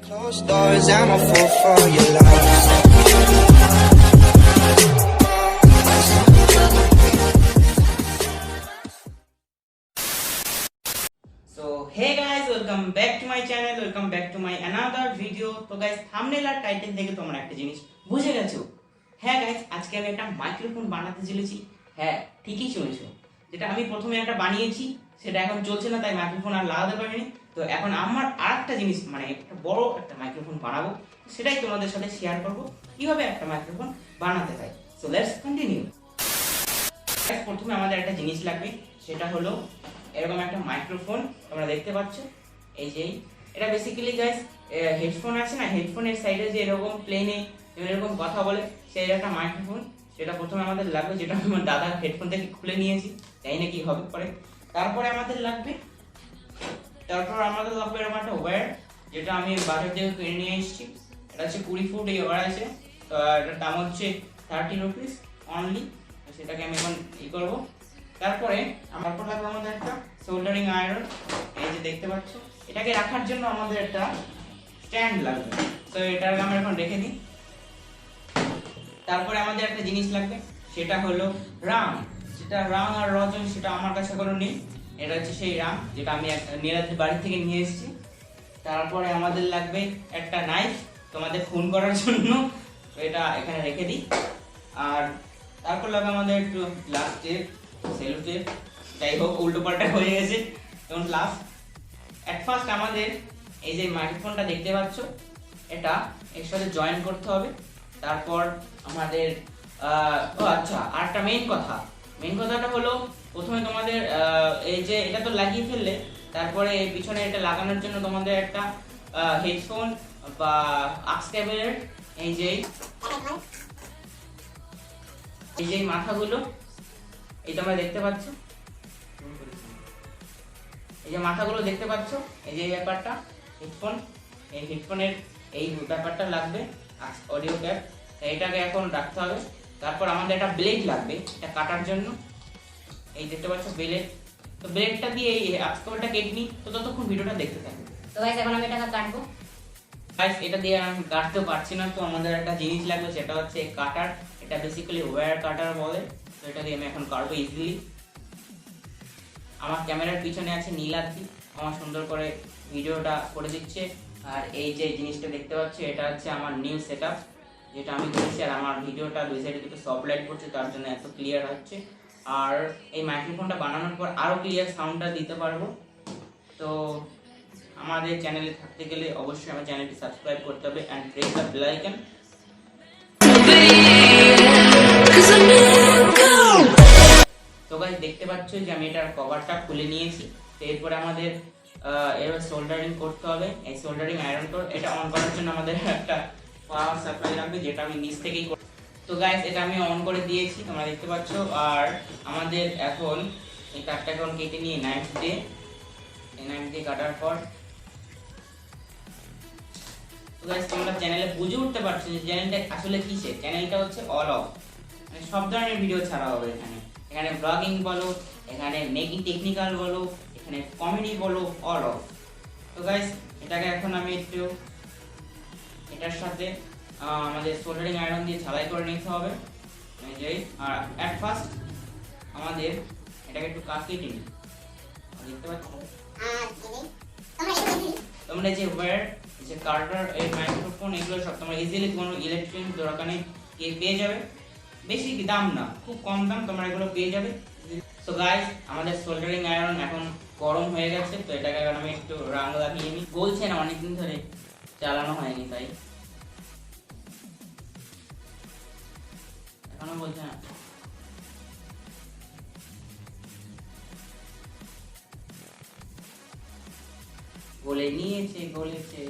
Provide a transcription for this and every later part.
Closed doors, I'm a fool for your love. So hey guys, welcome back to my channel, welcome back to my another video. তো guys, thumbnail আর title দেখে তোমরা একটা জিনিস বুঝে গেছো। হ্যাঁ guys, আজকে আমি একটা মাইক্রোফোন বানাতে চলেছি। হ্যাঁ, ঠিকই শুনেছো। যেটা আমি প্রথমে একটা বানিয়েছি, সেটা এখন চলছে না, তাই মাইক্রোফোন আর লাগাতে পারিনি। তো এখন আমার আরেকটা জিনিস, মানে একটা বড় একটা মাইক্রোফোন বানাবো, সেটাই তোমাদের সাথে শেয়ার করব কিভাবে একটা মাইক্রোফোন বানাতে হয়। So let's continue. গাইস, প্রথমে আমাদের একটা জিনিস লাগবে, সেটা হলো এরকম একটা মাইক্রোফোন। তোমরা দেখতে পাচ্ছ, এই যে এটা বেসিক্যালি গাইস হেডফোন আছে না, হেডফোনের সাইডে যে এরকম প্লেনে এরকম কথা বলে, সেই একটা মাইক্রোফোন। সেটা প্রথমে আমাদের লাগবে, যেটা আমি আমার দাদার হেডফোন থেকে খুলে নিয়েছি, জানি না কি হবে পরে। তারপরে আমাদের লাগবে এরকম একটা ওয়্যার, যেটা আমি বাজার থেকে কিনে নিয়ে এসেছি। এটা হচ্ছে 20 ফুট এই ওয়্যার আছে। তো এটার দাম হচ্ছে 30 রুপিস অনলি। সেটাকে আমি এখন করবো। তারপরে লাগবে আমাদের একটা সোল্ডারিং আয়রন, এই যে দেখতে পাচ্ছ। এটাকে রাখার জন্য আমাদের একটা স্ট্যান্ড লাগবে, তো এটাকে আমরা এখন রেখে দিই। তারপরে আমাদের একটা জিনিস লাগবে, সেটা হলো রাং। সেটা রাং আর রজন, সেটা আমার কাছে কোনো নেই। এটা হচ্ছে সেই রাং, যেটা আমি নীলাদ্রির বাড়ি থেকে নিয়ে এসেছি। তারপরে আমাদের লাগবে একটা নাইফ তোমাদের খুন করার জন্য, তো এটা এখানে রেখে দিই। আর তারপর লাগবে আমাদের একটু গ্লাস টেপ, সেলো টেপ, যাই হোক উল্টো পাল্টা হয়ে গেছে। তখন এট ফার্স্ট আমাদের এই যে মাইক্রোফোনটা দেখতে পাচ্ছ, এটা এর সাথে জয়েন করতে হবে। তারপর আমাদের আচ্ছা, আর একটা মেইন কথাটা হলো, প্রথমে তোমাদের এই যে এটা তো লাগিয়ে ফেললে, তারপরে পিছনে এটা লাগানোর জন্য তোমাদের একটা হেডফোন বা আক্স কেবলের এই যে মাথাগুলো, এই তোমরা দেখতে পাচ্ছ, এই যে মাথাগুলো দেখতে পাচ্ছ, এই যে ব্যাপারটা হেডফোন, এই হেডফোনের এই ব্যাপারটা লাগবে, অডিও ক্যাপ, এইটাকে এখন রাখতে হবে। তারপর আমাদের একটা ব্লেড লাগবে এটা কাটার জন্য, এই দেখতে পাচ্ছ ব্লেড। তো ব্লেডটা দিয়ে এই আক্সকেবলটা কেটে নিই। তো ততক্ষণ ভিডিওটা দেখতে থাকবে। তো গাইস, এখন আমি এটাকে কাটবো। গাইস, এটা দিয়ে আমি কাটতে পারছি না, তো আমাদের একটা জিনিস লাগবে, সেটা হচ্ছে কাটার। এটা বেসিক্যালি ওয়্যার কাটার বলে। তো এটা দিয়ে আমি এখন কাটবো ইজিলি। আমার ক্যামেরার পিছনে আছে নীলাদ্রি, আমার সুন্দর করে ভিডিওটা করে দিচ্ছে। আর এই যে জিনিসটা দেখতে পাচ্ছ, এটা হচ্ছে আমার নিউ সেটআপ, যেটা আমি করেছি। আর আমার ভিডিওটা দুই সাইডে দুটো সফট লাইট পড়ছে, তার জন্য এত ক্লিয়ার হচ্ছে। আর এই মাইক্রোফোনটা বানানোর পর আরো ক্লিয়ার সাউন্ডটা দিতে পারবো। তো আমাদের চ্যানেলে থাকতে গেলে অবশ্যই আমার চ্যানেলটি সাবস্ক্রাইব করতে হবে and press the bell icon. তো গাইস, দেখতে পাচ্ছ যে আমি এটার কভারটা খুলে নিয়েছি। তো এরপরে আমাদের এবার সোল্ডারিং করতে হবে। এই সোল্ডারিং আয়রন কোড, এটা অন করার জন্য আমাদের একটা পাওয়ার সাপ্লাই লাগবে, যেটা আমি নিচ থেকেই। তো গাইস, এটা আমি অন করে দিয়েছি, তোমরা দেখতে পাচ্ছ। আর আমাদের এখন এই কাটটা এখন কেটে নিয়ে নাইফ দিয়ে কাটার পর, তো গাইস তোমরা চ্যানেলে বুঝে উঠতে পারছো যে চ্যানেলটা আসলে কিসের। চ্যানেলটা হচ্ছে অল অফ, মানে সব ধরনের ভিডিও ছাড়া হবে এখানে ব্লগিং বলো, এখানে মেকিং টেকনিক্যাল বলো, এখানে কমেডি বলো, অল অফ। তো গাইস, এটাকে এখন আমি একটু এটার সাথে আমাদের সোল্ডারিং আয়রন দিয়ে ঝালাই করে নিতে হবে। আর এট ফার্স্ট আমাদের এটাকে একটু কাটিয়ে নিই, দেখতে পাচ্ছ তোমরা যে ওয়্যার, যে কার্টার, এই মাইক্রোফোন, এগুলো সব তোমরা ইজিলি কোনো ইলেকট্রনিক দোকানে গিয়ে পেয়ে যাবে। বেশি দাম না, খুব কম দাম, তোমরা এগুলো পেয়ে যাবে। সো গাইস, আমাদের সোল্ডারিং আয়রন এখন গরম হয়ে গেছে। তো এটাকে আমি একটু রাং লাগিয়ে নিই। বলছে না, অনেকদিন ধরে চালানো হয়নি, তাই এখনো বলছে না। গলেছে।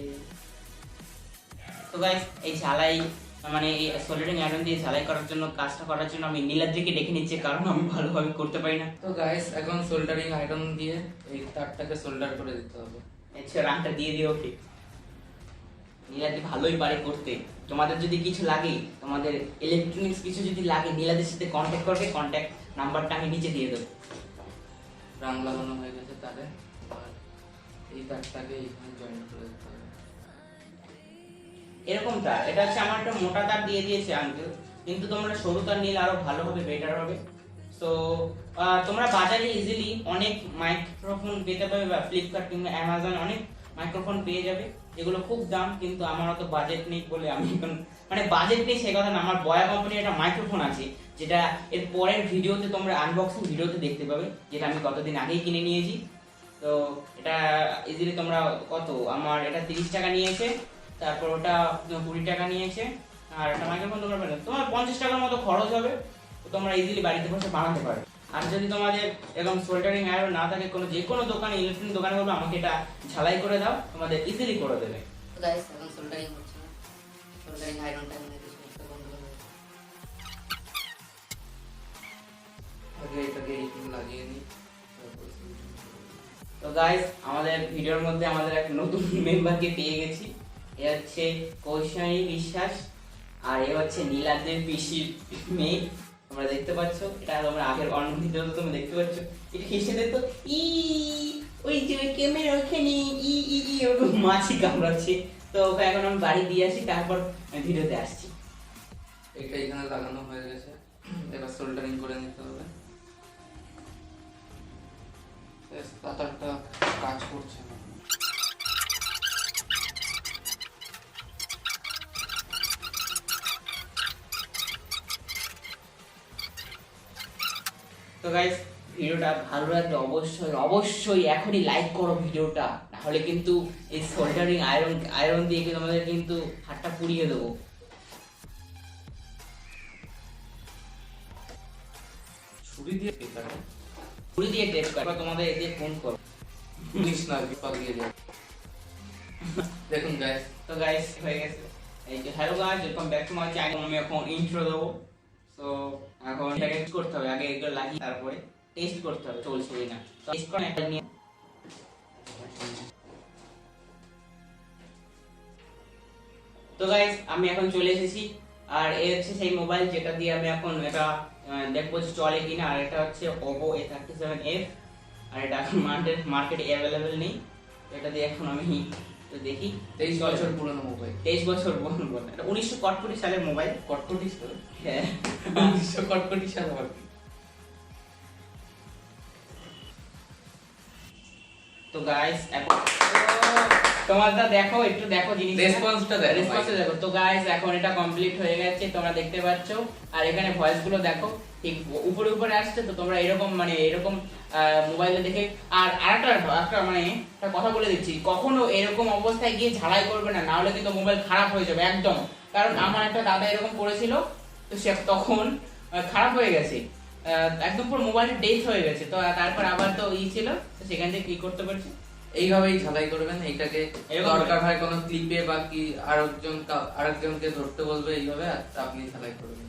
তো গাইস, এই ঝালাই, মানে এই সোল্ডারিং আয়রন দিয়ে ঝালাই করার জন্য, কাজটা করার জন্য আমি নীলাদ্রিকে ডেকে নিচ্ছি, কারণ আমি ভালোভাবে করতে পারি না। তো গাইস, এখন সোল্ডারিং আয়রন দিয়ে এই তারটাকে সোল্ডার করে দিতে হবে। আচ্ছা, রাংটা দিয়ে দিও। ওকে, নীলাদ্রি ভালোই পারে করতে। তোমাদের যদি কিছু লাগে, তোমাদের ইলেকট্রনিক্স কিছু যদি লাগে, নীলাদ্রির সাথে কন্ট্যাক্ট করবে। কন্ট্যাক্ট নাম্বারটা আমি নিচে দিয়ে দেবো। রাং লাগানো হয়ে গেছে তারে, আর এই তারটাকে এখানে জয়েন করে দিতে হবে। এরকম তার, এটা হচ্ছে আমার একটা মোটা তার দিয়ে দিয়েছে আঙ্কেল, কিন্তু তোমরা সরু তার নিলে আরো ভালো হবে, বেটার হবে। তো তোমরা বাজারে ইজিলি অনেক মাইক্রোফোন পেতে পাবে, বা ফ্লিপকার্ট কিংবা অ্যামাজন অনেক মাইক্রোফোন পেয়ে যাবে, যেগুলো খুব দাম, কিন্তু আমার অত বাজেট নেই বলে আমি এখন, মানে বাজেট নেই সে কথা না, আমার বয়া কোম্পানির একটা মাইক্রোফোন আছে, যেটা এর পরের ভিডিওতে তোমরা আনবক্সিং ভিডিওতে দেখতে পাবে, যেটা আমি কতদিন আগেই কিনে নিয়েছি। তো এটা ইজিলি তোমরা কত, আমার এটা 30 টাকা নিয়েছে, তারপর ওটা 20 টাকা নিয়েছে, আর একটা মাইক্রোফোন তোমরা পাবে, তোমার 50 টাকার মতো খরচ হবে। তো তোমরা ইজিলি বাড়িতে বসে বানাতে পারো। আর যদি তোমাদের এরকম সোল্ডারিং আয়রন না থাকে, কোনো যে কোনো দোকানে, ইলেকট্রনিক দোকানে বলবো আমাকে এটা ঝালাই করে দাও, তোমাদের ইজিলি করে দেবে। তো গাইস এখন সোল্ডারিং হচ্ছে না, সোল্ডারিং আয়রনটা আমি কিছু একটা বন্ধ করে দেবো। আগে এটাকে এইখানে লাগিয়ে নিই। তো গাইস আমাদের ভিডিওর মধ্যে আমাদের এক নতুন মেম্বারকে পেয়ে গেছি। এ হচ্ছে কৌশানী বিশ্বাস, আর এ হচ্ছে নীলাদ্রের পিসির মেয়ে। তোমরা দেখতে পাচ্ছ, এটা তোমরা আগের অন্য ভিডিওতে তোমরা দেখতে পাচ্ছ, এটা হেসে দেখো, ই ওই যে ক্যামেরা ওখানে ই ই ই ওরকম মাছি কামড়াচ্ছে। তো ওকে এখন আমি বাড়ি দিয়ে আসি, তারপর ভিডিওতে আসছি। এটা এখানে লাগানো হয়ে গেছে, এবার সোল্ডারিং করে নিতে হবে। তারটা কাজ করছে না। তো গাইস ভিডিওটা ভালো লাগলে অবশ্যই অবশ্যই এখনই লাইক করো ভিডিওটা, না হলে কিন্তু এই সোল্ডারিং আয়রন দিয়ে কিন্তু আমাদের কিন্তু হাতটা পুড়িয়ে দেবো। ছুরি দিয়ে পেটানো, ছুরি দিয়ে টেস্ট করো, তোমাদের এতে ফোন করো, পুলিশ না পালিয়ে যায়। দেখুন গাইস, তো গাইস হয়ে গেছে। এই যে hello guys, welcome back to my channel. আমি এখন ইন্ট্রো দেবো। তো এখন এটাকে টেস্ট করতে হবে, আগে এগুলো লাগিয়ে তারপরে টেস্ট করতে হবে চলছে কিনা। তো টেস্ট করে একটা নিয়ে, তো গাইস আমি এখন চলে এসেছি, আর এই হচ্ছে সেই মোবাইল যেটা দিয়ে আমি এখন এটা দেখবো যে চলে কিনা। আর এটা হচ্ছে Oppo A37f, আর এটা এখন মার্কেটে অ্যাভেলেবেল নেই। তো এটা দিয়ে এখন আমি তো দেখি। 23 বছর পুরনো মোবাইল, 23 বছর পুরনো, এটা 1961 সালের মোবাইল। কটকটি সাল, হ্যাঁ 1900 কটকটি সাল আর কি। তো গাইস এখন তোমরা দেখো, একটু দেখো জিনিসটা, রেসপন্সটা দেখো। তো গাইস এখন এটা কমপ্লিট হয়ে গেছে, তোমরা দেখতে পাচ্ছ। আর এখানে ভয়েস গুলো দেখো, ঠিক উপরে উপরে আসছে। তো তোমরা এরকম মানে এরকম মোবাইলে দেখে, আর একটা মানে একটা কথা বলে দিচ্ছি, কখনো এরকম অবস্থায় গিয়ে ঝালাই করবে না, না হলে কিন্তু মোবাইল খারাপ হয়ে যাবে একদম। কারণ আমার একটা দাদা এরকম করেছিল, তো সে তখন খারাপ হয়ে গেছে, একদম পুরো মোবাইলটা ডেথ হয়ে গেছে। তো তারপর আবার তো ছিল, তো সেখান থেকে কি করতে পারছি, এইভাবেই ঝালাই করবেন। এইটাকে দরকার হয় কোনো ক্লিপে বা কি আরেকজনকে ধরতে বলবে, এইভাবে আপনি ঝালাই করবেন।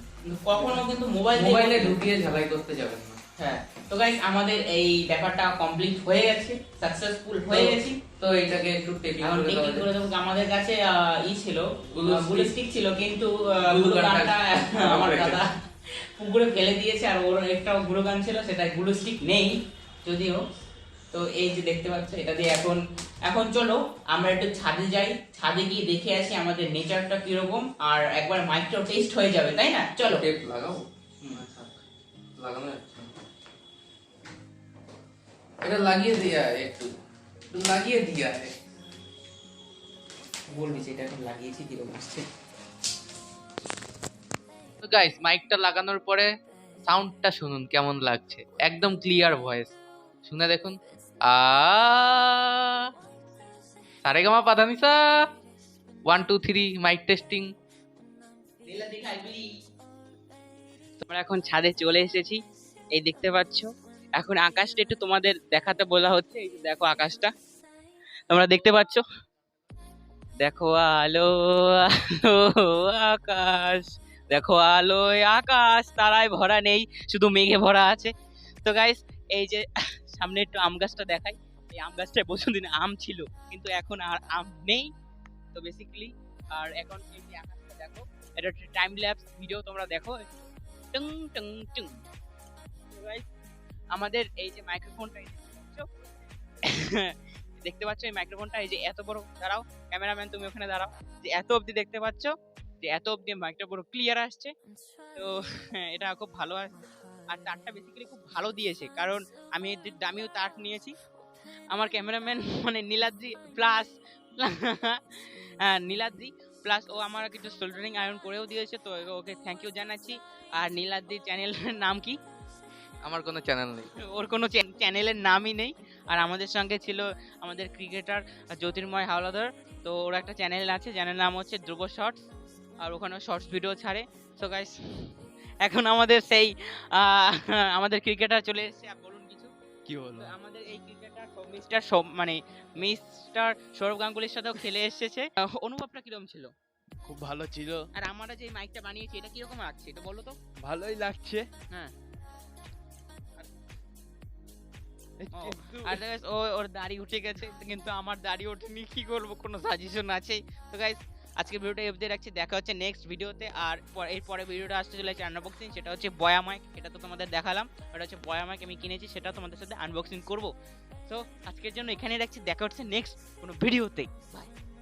কখনো কিন্তু মোবাইলে ঢুকিয়ে ঝালাই করতে যাবেন না। হ্যাঁ, তো গাইস আমাদের এই ব্যাপারটা কমপ্লিট হয়ে গেছে, সাকসেসফুল হয়ে গেছি। তো এটাকে একটু টেপিং এখন করে টেকিং করে দেবো। দেবো। আমাদের কাছে ছিল গ্লু স্টিক ছিল, কিন্তু গ্লু গ্লু গানটা গানটা আমার রেখে দাদা পুকুরে ফেলে দিয়েছে, আর ওর একটাও গ্লু গান ছিল, সেটা গ্লু স্টিক নেই যদিও। তো এই যে দেখতে পাচ্ছ, এটা দিয়ে এখন চলো আমরা একটু ছাদে যাই, ছাদে গিয়ে দেখে আসি আমাদের নেচারটা কিরকম, আর একবার মাইকটাও টেস্ট হয়ে যাবে, তাই না? চলো টেপ লাগাও, লাগানো যাচ্ছে না। এটা লাগিয়ে দিয়া একটু লাগিয়ে দিয়া বলবি সেটা এখন লাগিয়েছি, কিরকম আসছে। তো গাইস মাইকটা লাগানোর পরে সাউন্ডটা শুনুন কেমন লাগছে, একদম ক্লিয়ার ভয়েস। শুনে দেখুন, সারেগামা পাধানিসা 1 2 3 মাইক টেস্টিং। আমরা এখন ছাদে চলে এসেছি, এই দেখতে পাচ্ছ। এখন আকাশটা একটু তোমাদের দেখাতে বলা হচ্ছে, এই যে দেখো আকাশটা তোমরা দেখতে পাচ্ছ, দেখো আলো আলো আকাশ, দেখো আলোয় আকাশ, তারায় ভরা নেই, শুধু মেঘে ভরা আছে। তো গাইস এই যে সামনে একটু আম গাছটা দেখাই, এই আম গাছটায় প্রথম দিন আম ছিল, কিন্তু এখন আর আম নেই। তো বেসিক্যালি আর এখন এই যে আকাশটা দেখো, এটা একটা টাইম ল্যাপস ভিডিও, তোমরা দেখো টং টং টং। আমাদের এই যে মাইক্রোফোনটা দেখতে পাচ্ছ এই মাইক্রোফোনটা, এই যে এত বড়, দাঁড়াও ক্যামেরাম্যান তুমি ওখানে দাঁড়াও, যে এত অবধি দেখতে পাচ্ছ, যে এত অবধি মাইকটা পুরো ক্লিয়ার আসছে। তো এটা খুব ভালো আসছে। আর তারটা বেসিক্যালি খুব ভালো দিয়েছে, কারণ আমি দামিও তার নিয়েছি। আমার ক্যামেরাম্যান মানে নীলাদ্রি প্লাস নীলাদ্রি প্লাস ও আমার কিছু সোল্ডারিং আয়রন করেও দিয়েছে, তো ওকে থ্যাংক ইউ জানাচ্ছি। আর নীলাদ্রি চ্যানেলের নাম কি? আমার কোনো চ্যানেল নেই। ওর কোনো চ্যানেলের নামই নেই। আর আমাদের সঙ্গে ছিল আমাদের ক্রিকেটার জ্যোতির্ময় হাওলাদার, তো ওর একটা চ্যানেল আছে, চ্যানেলের নাম হচ্ছে ধ্রুব শর্টস, আর ওখানে শর্টস ভিডিও ছাড়ে। সো গাইস, এখন আমাদের সেই আমাদের ক্রিকেটার চলে এসেছে। আর বলুন কিছু। কি হলো? তো আমাদের এই ক্রিকেটার মানে মিস্টার সৌরভ গাঙ্গুলির সাথেও খেলে এসেছে। অনুভবটা কিরকম ছিল? খুব ভালো ছিল, আর আমরা যে মাইকটা বানিয়েছি এটা কিরকম লাগছে এটা বলো তো? ভালোই লাগছে। হ্যাঁ। কিন্তু আর গাইস ওর দাড়ি উঠে গেছে, কিন্তু আমার দাড়ি ওঠেনি, কি করবো, কোনো সাজেশন আছে? তো গাইস আজকে ভিডিওটা এই অবধি রাখছি, দেখা হচ্ছে নেক্সট ভিডিওতে। আর এর পরে ভিডিওটা আসতে চলেছে আনবক্সিং, সেটা হচ্ছে বয়া মাইক। এটা তো তোমাদের দেখালাম, ওটা হচ্ছে বয়া মাইক, আমি কিনেছি, সেটা তোমাদের সাথে আনবক্সিং করবো। তো আজকের জন্য এখানেই রাখছি, দেখা হচ্ছে নেক্সট কোনো ভিডিওতে। বাই।